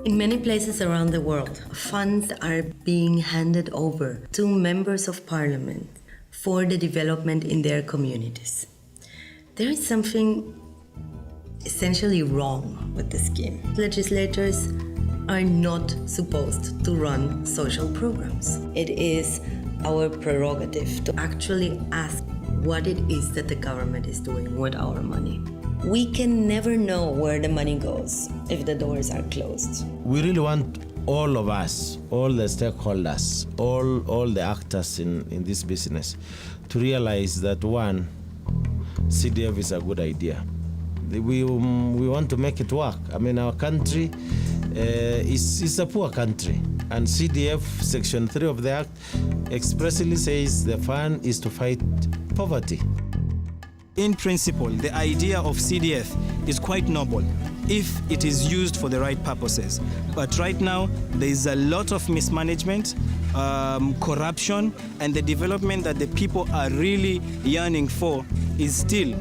In many places around the world, funds are being handed over to members of parliament for the development in their communities. There is something essentially wrong with the scheme. Legislators are not supposed to run social programs. It is our prerogative to actually ask what it is that the government is doing with our money. We can never know where the money goes if the doors are closed. We really want all of us, all the stakeholders, all the actors in this business to realize that, one, CDF is a good idea. We want to make it work. I mean, our country is a poor country, and CDF Section 3 of the Act expressly says the fund is to fight poverty. In principle, the idea of CDF is quite noble if it is used for the right purposes. But right now, there is a lot of mismanagement, corruption, and the development that the people are really yearning for is still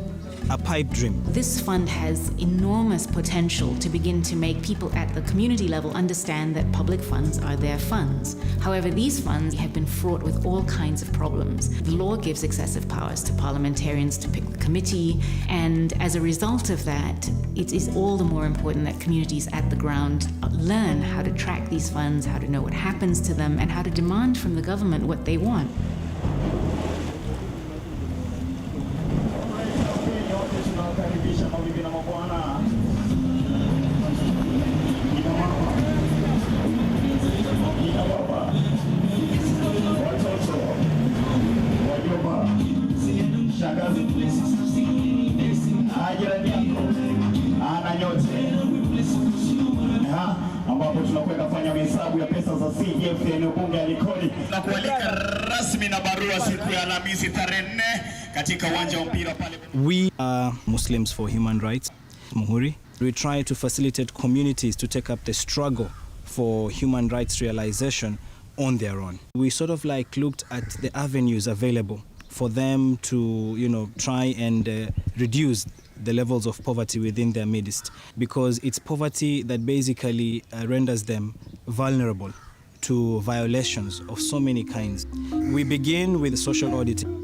a pipe dream. This fund has enormous potential to begin to make people at the community level understand that public funds are their funds. However, these funds have been fraught with all kinds of problems. The law gives excessive powers to parliamentarians to pick the committee, and as a result of that, it is all the more important that communities at the ground learn how to track these funds, how to know what happens to them, and how to demand from the government what they want. ambapo tunakwenda kufanya hesabu ya pesa za CDF eneo bunge ya Likoni na kualika rasmi na barua siku ya Alhamisi tarehe 4 katika uwanja wa mpira pale. We are Muslims for Human Rights, Muhuri. We try to facilitate communities to take up the struggle for human rights realization on their own. We sort of like looked at the avenues available for them to, try and reduce the levels of poverty within their midst, because it's poverty that basically renders them vulnerable to violations of so many kinds. We begin with social auditing.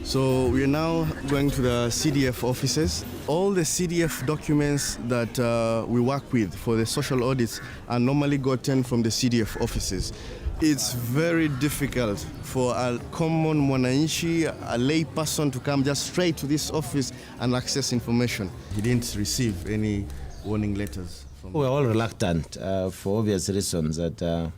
So we're now going to the CDF offices. All the CDF documents that we work with for the social audits are normally gotten from the CDF offices. It's very difficult for a common mwananchi, a lay person, to come just straight to this office and access information. He didn't receive any warning letters. We're all reluctant for obvious reasons that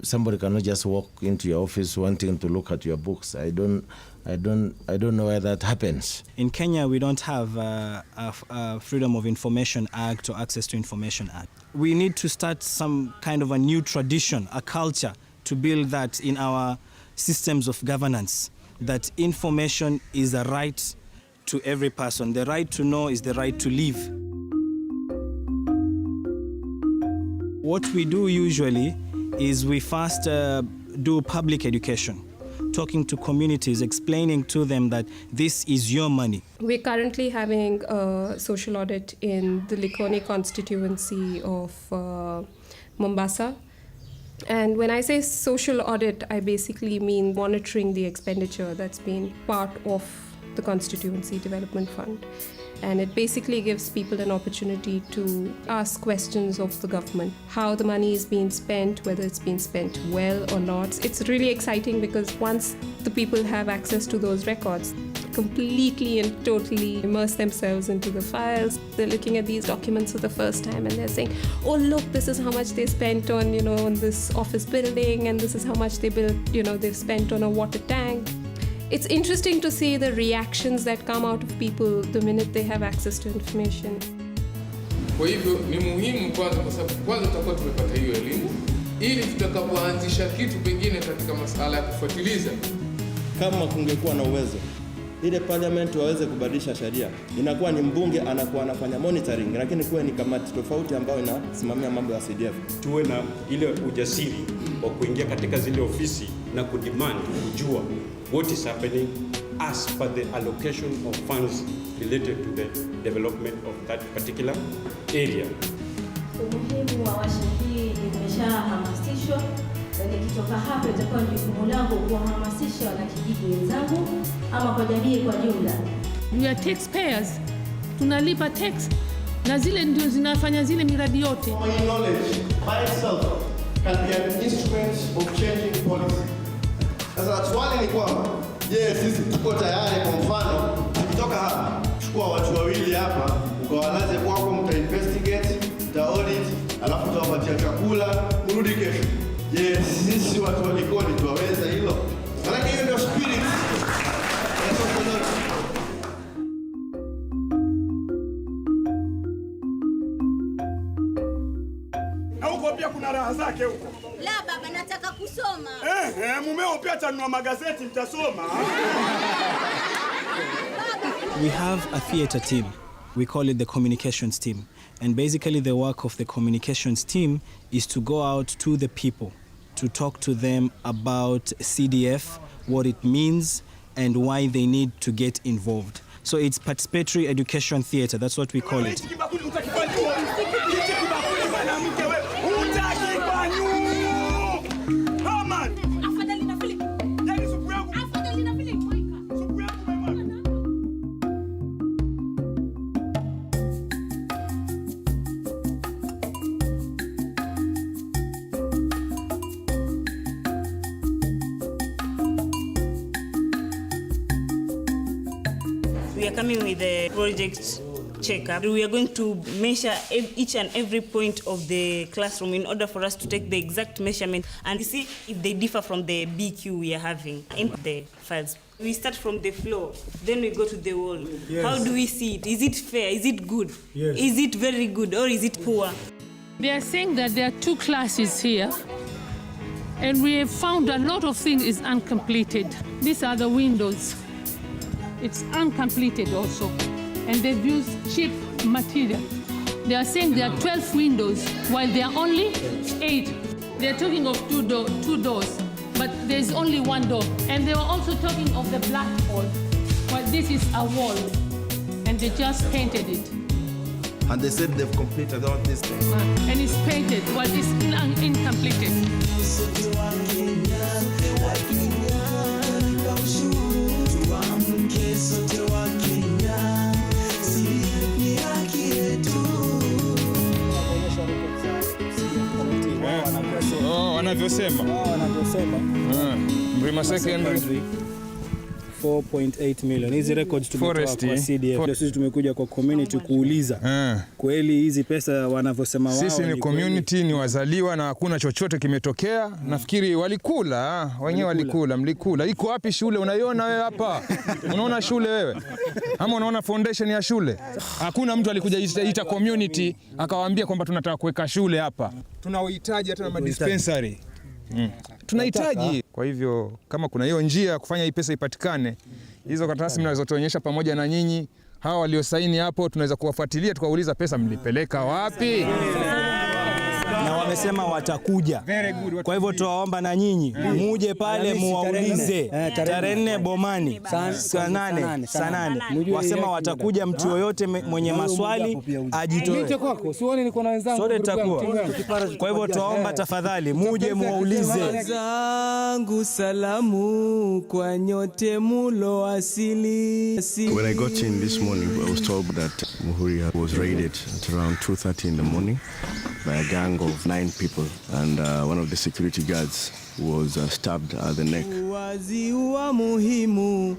somebody cannot just walk into your office wanting to look at your books. I don't know why that happens. In Kenya, we don't have a Freedom of Information Act or Access to Information Act. We need to start some kind of a new tradition, a culture, to build that in our systems of governance, that information is a right to every person. The right to know is the right to live. What we do usually is we first do public education, talking to communities, explaining to them that this is your money. We're currently having a social audit in the Likoni constituency of Mombasa. And when I say social audit, I basically mean monitoring the expenditure that's been part of the Constituency Development Fund. And it basically gives people an opportunity to ask questions of the government, how the money is being spent, whether it's being spent well or not. It's really exciting because once the people have access to those records, completely and totally immerse themselves into the files. They're looking at these documents for the first time and they're saying, oh look, this is how much they spent on, on this office building, and this is how much they built, they've spent on a water tank. It's interesting to see the reactions that come out of people the minute they have access to information. Kwa hivyo ni muhimu kwanza, kwa sababu kwanza tutakuwa tumepata hiyo elimu ili tutakapoanzisha kitu pengine katika masuala ya kufuatiliza. Kama kungekuwa na uwezo ile parliament waweze kubadilisha sheria, inakuwa ni mbunge anakuwa anafanya monitoring, lakini kuwe ni kamati tofauti ambayo inasimamia mambo ya CDF. Tuwe na ile ujasiri wa kuingia katika zile ofisi na kudemand kujua what is happening as per the allocation of funds related to the development of that particular area. Umuhimu wa washa hii imeshahamasishwa, na nikitoka hapa itakuwa ni jukumu langu kuhamasisha wanakijiji wenzangu ama kwa jamii kwa jumla. We are taxpayers, tunalipa tax na zile ndio zinafanya zile miradi yote. Knowledge by itself can be an instrument of changing policy. Sasa swali ni kwamba, sisi tuko tayari? Kwa mfano, tukitoka hapa, chukua watu wawili hapa, ukawalaze kwako, mta-investigate, mta-audit, alafu utawapatia chakula, mrudi kesho. Sisi watu wa Likoni tuwaweza hilo? Maana hiyo ndio spirit. Na huko pia kuna raha zake huko. La baba, nataka kusoma. Mumeo pia atanunua magazeti, mtasoma. We have a theater team. We call it the communications team. And basically the work of the communications team is to go out to the people, to talk to them about CDF, what it means, and why they need to get involved. So it's participatory education theater, that's what we call it. We are coming with the project checkup. We are going to measure each and every point of the classroom in order for us to take the exact measurement and see if they differ from the BQ we are having in the files. We start from the floor, then we go to the wall. Yes. How do we see it? Is it fair? Is it good? Yes. Is it very good or is it poor? They are saying that there are 2 classes here, and we have found a lot of things is uncompleted. These are the windows. It's uncompleted also, and they've used cheap material. They are saying there are 12 windows, while there are only 8. They're talking of two doors, but there's only 1 door. And they were also talking of the black wall, but this is a wall, and they just painted it. And they said they've completed all these things. And it's painted, while it's still incompleted. Wanavyosema. Mrima Secondary 4.8 million. Hizi records tumetoa kwa CDF. Sisi tumekuja kwa community kuuliza. Kweli hizi pesa wanavyosema wao. Sisi ni community, ni wazaliwa na hakuna chochote kimetokea. Nafikiri walikula, wenyewe walikula, mlikula. Iko wapi shule? Unaiona wewe hapa? Unaona shule wewe? Ama unaona foundation ya shule? Hakuna mtu alikuja ita community akawaambia kwamba tunataka kuweka shule hapa. Tunahitaji hata na dispensary. Tunahitaji. Kwa hivyo kama kuna hiyo njia ya kufanya hii pesa ipatikane, hizo karatasi mnazotuonyesha pamoja na nyinyi, hawa waliosaini hapo tunaweza kuwafuatilia tukauliza pesa mlipeleka wapi? Na wamesema watakuja. Kwa hivyo tuwaomba na nyinyi muje pale muwaulize tarehe 4 Bomani saa 8. Wasema watakuja, mtu yoyote mwenye maswali ajitoe. Nije kwako, sioni niko na wenzangu. Sote tutakuwa. Kwa hivyo tuwaomba tafadhali muje muwaulize. Zangu salamu kwa nyote mulo asili. When I got in this morning, I was told that Muhuri was raided at around 2:30 in the morning by a gang of 9 people, and one of the security guards was stabbed at the neck. Wazi wa muhimu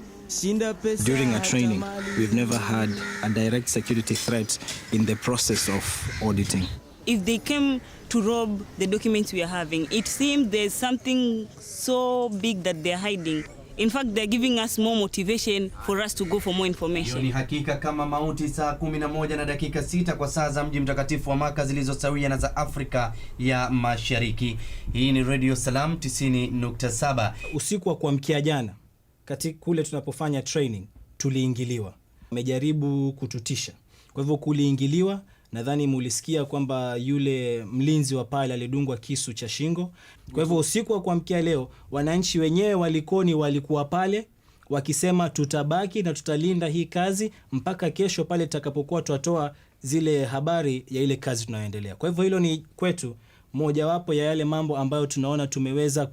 During a training, we've never had a direct security threat in the process of auditing. If they came to rob the documents we are having, it seems there's something so big that they're hiding. In fact, they're giving us more motivation for us to go for more information. Ni hakika kama mauti saa 11:06 kwa saa za mji mtakatifu wa Maka zilizosawia na za Afrika ya Mashariki. Hii ni Radio Salam 90.7. Usiku wa kuamkia jana, katika kule tunapofanya training, tuliingiliwa. Wamejaribu kututisha. Kwa hivyo kuliingiliwa, nadhani mulisikia kwamba yule mlinzi wa pale alidungwa kisu cha shingo. Kwa hivyo usiku wa kuamkia leo, wananchi wenyewe walikoni walikuwa pale wakisema tutabaki na tutalinda hii kazi mpaka kesho pale tutakapokuwa tutatoa zile habari ya ile kazi tunayoendelea. Kwa hivyo hilo ni kwetu mojawapo ya yale mambo ambayo tunaona tumeweza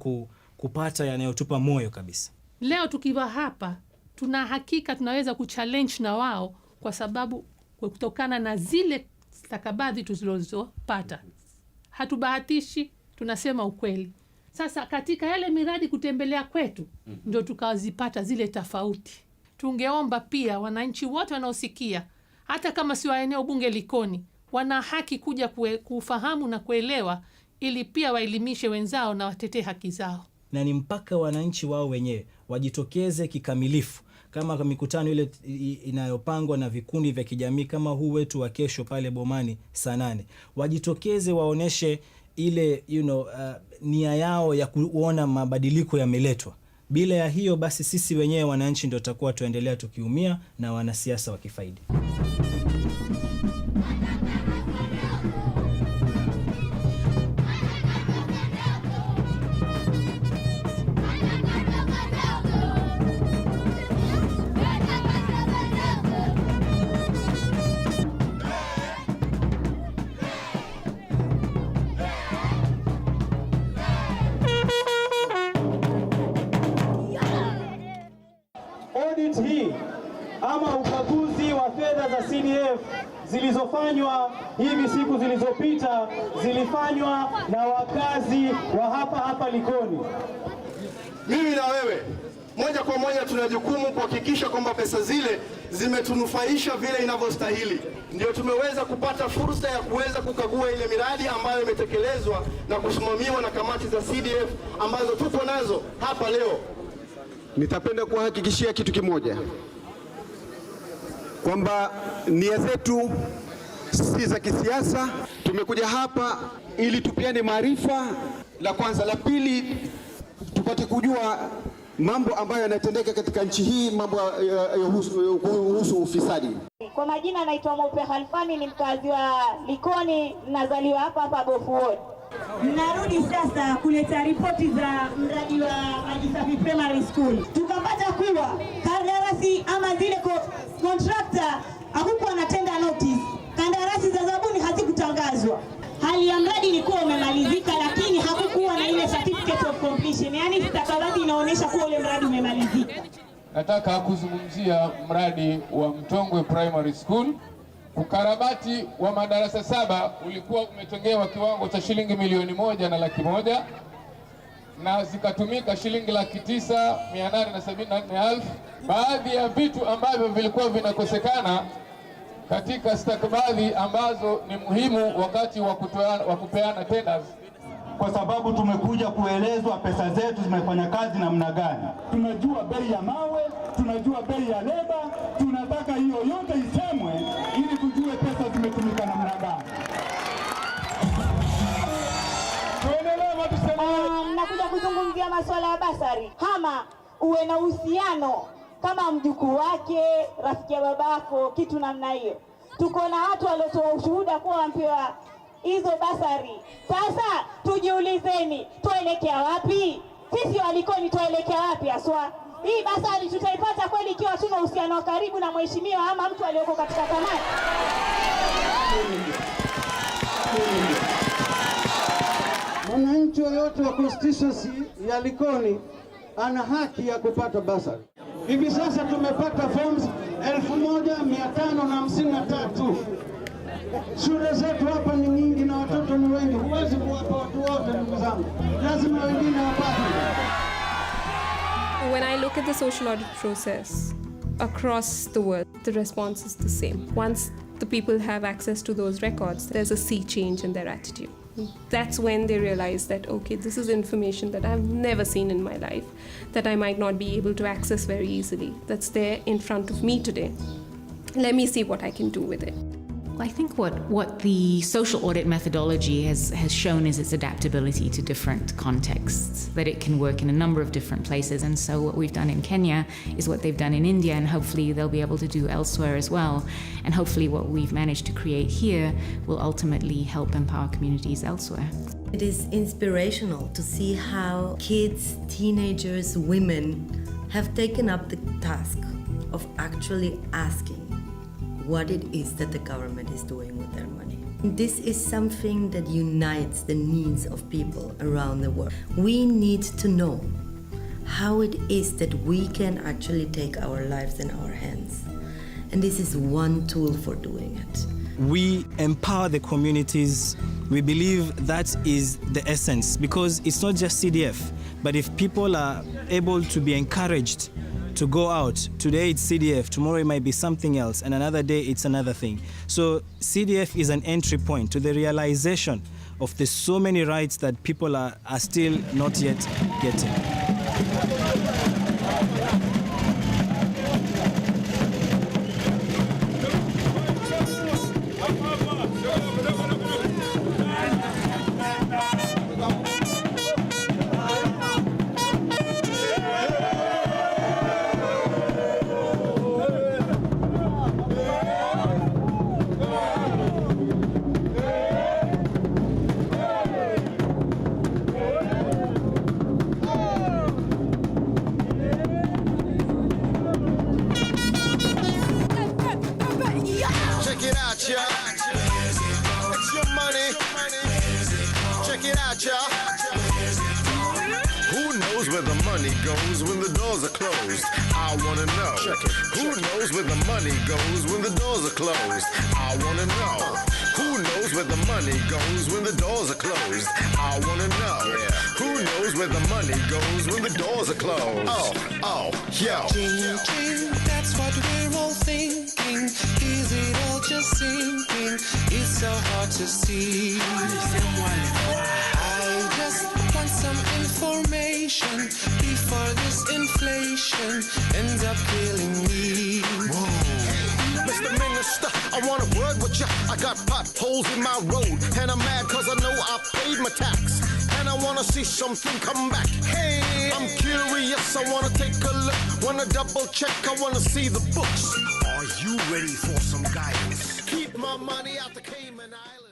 kupata yanayotupa moyo kabisa. Leo tukiwa hapa, tuna hakika tunaweza kuchallenge na wao kwa sababu kutokana na zile stakabadhi tulizopata. Hatubahatishi, tunasema ukweli. Sasa katika yale miradi kutembelea kwetu, ndio tukazipata zile tofauti. Tungeomba pia wananchi wote wanaosikia, hata kama si wa eneo bunge Likoni, wana haki kuja kufahamu na kuelewa ili pia waelimishe wenzao na watetee haki zao. Na ni mpaka wananchi wao wenyewe wajitokeze kikamilifu. Kama mikutano ile inayopangwa na vikundi vya kijamii kama huu wetu wa kesho pale Bomani saa 8, wajitokeze waoneshe ile nia yao ya kuona mabadiliko yameletwa. Bila ya hiyo basi sisi wenyewe wananchi ndio tutakuwa tuendelea tukiumia na wanasiasa wakifaidi. Audit hii ama ukaguzi wa fedha za CDF zilizofanywa hivi siku zilizopita zilifanywa na wakazi wa hapa Likoni. Mimi na wewe moja kwa moja tuna jukumu kuhakikisha kwamba pesa zile zimetunufaisha vile inavyostahili. Ndio tumeweza kupata fursa ya kuweza kukagua ile miradi ambayo imetekelezwa na kusimamiwa na kamati za CDF ambazo tupo nazo hapa leo. Nitapenda kuhakikishia kitu kimoja, kwamba nia zetu si za kisiasa. Tumekuja hapa ili tupiane maarifa, la kwanza. La pili, tupate kujua mambo ambayo yanatendeka katika nchi hii, mambo kuhusu ufisadi. Kwa majina naitwa Maupe Khalfani, ni mkazi wa Likoni, nazaliwa hapa Bofu Ward. Narudi sasa kuleta ripoti za mradi wa maji safi primary school. Tukapata kuwa kandarasi ama zile contractor hakukuwa na tender notice. Kandarasi za zabuni hazikutangazwa. Hali ya mradi ilikuwa umemalizika, lakini hakukuwa na ile certificate of completion. Yaani stakabadhi inaonyesha kuwa ule mradi umemalizika. Nataka kuzungumzia mradi wa Mtongwe Primary School. Ukarabati wa madarasa 7 ulikuwa umetengewa kiwango cha shilingi milioni 1,100,000 na zikatumika shilingi 9,874,000. Baadhi ya vitu ambavyo vilikuwa vinakosekana katika stakabadhi ambazo ni muhimu wakati wa kupeana tenders, kwa sababu tumekuja kuelezwa pesa zetu zimefanya kazi namna gani. Tunajua bei ya mawe, tunajua bei ya leba, tunataka hiyo yote isemwe ili tujue pesa zimetumika namna gani. Nakuja kuzungumzia masuala ya basari. Kama uwe na uhusiano kama mjukuu wake, rafiki ya babako, kitu namna hiyo. Tuko na watu waliotoa ushuhuda kuwa wampewa hizo basari. Sasa tujiulizeni, tuelekea wapi? Sisi walikoni tuelekea wapi aswa? Hii basari tutaipata kweli ikiwa tuna uhusiano wa karibu na mheshimiwa ama mtu aliyoko katika kamati? Mwananchi yoyote wa constituency ya Likoni ana haki ya kupata basari. Hivi sasa tumepata forms 1553. Shule zetu hapa ni nyingi na watoto ni wengi. Huwezi kuwapa watu wote, ndugu zangu. Lazima wengine wapate. When I look at the social audit process across the world, the response is the same. Once the people have access to those records, there's a sea change in their attitude. That's when they realize that, okay, this is information that I've never seen in my life, that I might not be able to access very easily. That's there in front of me today. Let me see what I can do with it. I think what the social audit methodology has shown is its adaptability to different contexts, that it can work in a number of different places. And so what we've done in Kenya is what they've done in India, and hopefully they'll be able to do elsewhere as well. And hopefully what we've managed to create here will ultimately help empower communities elsewhere. It is inspirational to see how kids, teenagers, women have taken up the task of actually asking what it is that the government is doing with their money. This is something that unites the needs of people around the world. We need to know how it is that we can actually take our lives in our hands. And this is one tool for doing it. We empower the communities. We believe that is the essence, because it's not just CDF, but if people are able to be encouraged to go out. Today it's CDF, tomorrow it might be something else, and another day it's another thing. So CDF is an entry point to the realization of the so many rights that people are still not yet getting. Goes when the doors are closed. I wanna know. Who knows where the money goes when the doors are closed? I wanna know. Who knows where the money goes when the doors are closed? I wanna know. Who knows where the money goes when the doors are closed? Oh, yo. Dream, dream, that's what we're all thinking. Is it all just sinking? It's so hard to see. I just want some information before this inflation ends up killing me. Whoa. Mr. Minister, I want a word with ya. I got potholes in my road, and I'm mad cause I know I paid my tax. And I wanna see something come back. Hey, I'm curious, I wanna take a look. Wanna double check, I wanna see the books. Are you ready for some guidance? Keep my money out the Cayman Islands.